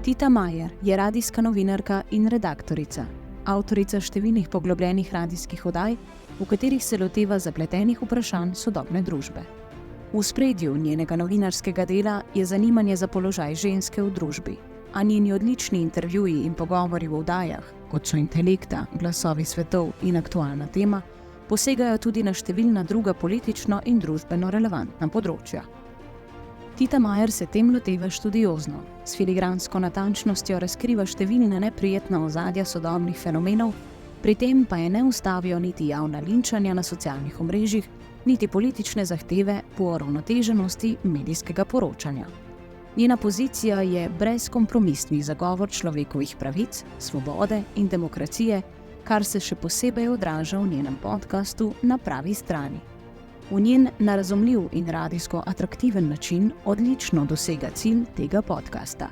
Tita Majer je radijska novinarka in redaktorica, avtorica številnih poglobljenih radijskih oddaj, v katerih se loteva zapletenih vprašanj sodobne družbe. V ospredju njenega novinarskega dela je zanimanje za položaj ženske v družbi, a njeni odlični intervjuji in pogovori v oddajah, kot so Intelekta, Glasovi svetov in Aktualna tema, posegajo tudi na številna druga politično in družbeno relevantna področja. Tita Majer se tem loteva študiozno, s filigransko natančnostjo razkriva številna neprijetna ozadja sodobnih fenomenov, pri tem pa je ne ustavijo niti javna linčanja na socialnih omrežjih, niti politične zahteve po uravnoteženosti medijskega poročanja. Njena pozicija je brezkompromisni zagovor človekovih pravic, svobode in demokracije, kar se še posebej odraža v njenem podcastu Na pravi strani. V njen narazumljiv in radijsko atraktiven način odlično dosega cilj tega podcasta.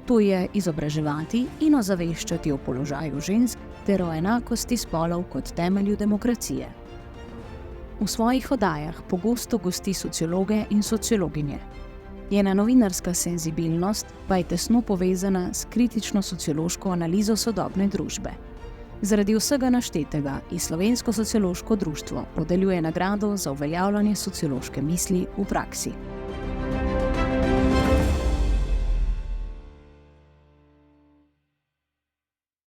To je izobraževati in ozaveščati o položaju žensk ter o enakosti spolov kot temelju demokracije. V svojih oddajah pogosto gosti sociologe in sociologinje. Njena novinarska senzibilnost pa je tesno povezana s kritično sociološko analizo sodobne družbe. Zaradi vsega naštetega ji Slovensko sociološko društvo podeljuje nagrado za uveljavljanje sociološke misli v praksi.